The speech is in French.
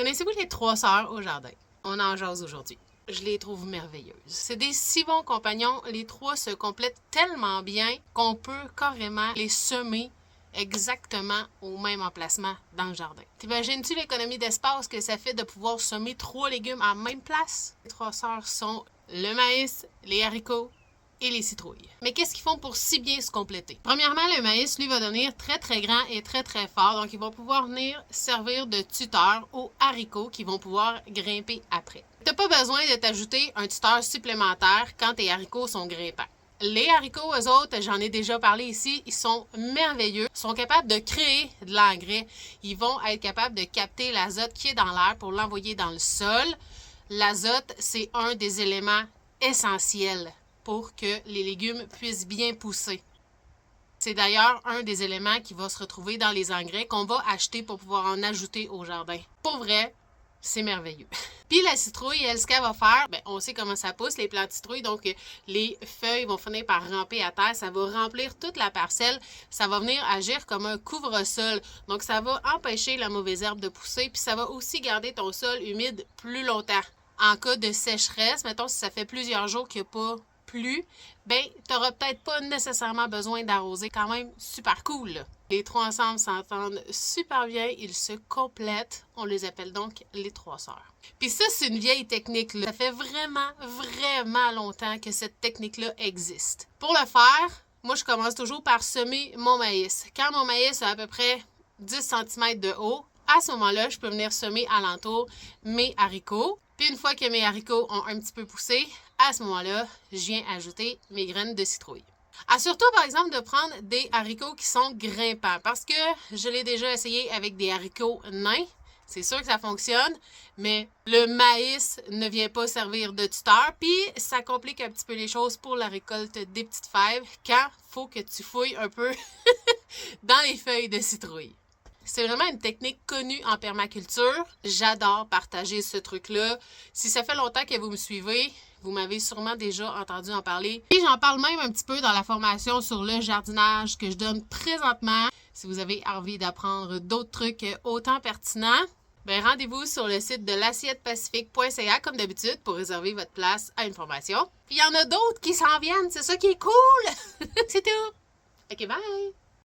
Connaissez-vous les 3 sœurs au jardin? On en jase aujourd'hui. Je les trouve merveilleuses. C'est des si bons compagnons. Les 3 se complètent tellement bien qu'on peut carrément les semer exactement au même emplacement dans le jardin. T'imagines-tu l'économie d'espace que ça fait de pouvoir semer 3 légumes en même place? Les 3 sœurs sont le maïs, les haricots et les citrouilles. Mais qu'est-ce qu'ils font pour si bien se compléter? Premièrement, le maïs, lui, va devenir très très grand et très très fort. Donc, ils vont pouvoir venir servir de tuteur aux haricots qui vont pouvoir grimper après. T'as pas besoin de t'ajouter un tuteur supplémentaire quand tes haricots sont grimpants. Les haricots, eux autres, j'en ai déjà parlé ici, ils sont merveilleux. Ils sont capables de créer de l'engrais. Ils vont être capables de capter l'azote qui est dans l'air pour l'envoyer dans le sol. L'azote, c'est un des éléments essentiels pour que les légumes puissent bien pousser. C'est d'ailleurs un des éléments qui va se retrouver dans les engrais qu'on va acheter pour pouvoir en ajouter au jardin. Pour vrai, c'est merveilleux. Puis la citrouille, elle, ce qu'elle va faire, on sait comment ça pousse, les plantes de citrouille, donc les feuilles vont finir par ramper à terre, ça va remplir toute la parcelle, ça va venir agir comme un couvre-sol. Donc ça va empêcher la mauvaise herbe de pousser, puis ça va aussi garder ton sol humide plus longtemps. En cas de sécheresse, mettons si ça fait plusieurs jours qu'il n'y a pas plu, tu n'auras peut-être pas nécessairement besoin d'arroser. Quand même super cool, là. Les 3 ensemble s'entendent super bien, ils se complètent. On les appelle donc les 3 sœurs. Puis ça, c'est une vieille technique, là. Ça fait vraiment longtemps que cette technique-là existe. Pour le faire, moi, je commence toujours par semer mon maïs. Quand mon maïs a à peu près 10 cm de haut, à ce moment-là, je peux venir semer alentour mes haricots. Puis une fois que mes haricots ont un petit peu poussé, à ce moment-là, je viens ajouter mes graines de citrouille. Assure-toi, par exemple, de prendre des haricots qui sont grimpants parce que je l'ai déjà essayé avec des haricots nains. C'est sûr que ça fonctionne, mais le maïs ne vient pas servir de tuteur, puis ça complique un petit peu les choses pour la récolte des petites fèves quand il faut que tu fouilles un peu dans les feuilles de citrouille. C'est vraiment une technique connue en permaculture. J'adore partager ce truc-là. Si ça fait longtemps que vous me suivez, vous m'avez sûrement déjà entendu en parler. Et j'en parle même un petit peu dans la formation sur le jardinage que je donne présentement. Si vous avez envie d'apprendre d'autres trucs autant pertinents, rendez-vous sur le site de l'assiettepacifique.ca comme d'habitude pour réserver votre place à une formation. Puis il y en a d'autres qui s'en viennent, c'est ça qui est cool! C'est tout! Ok, bye!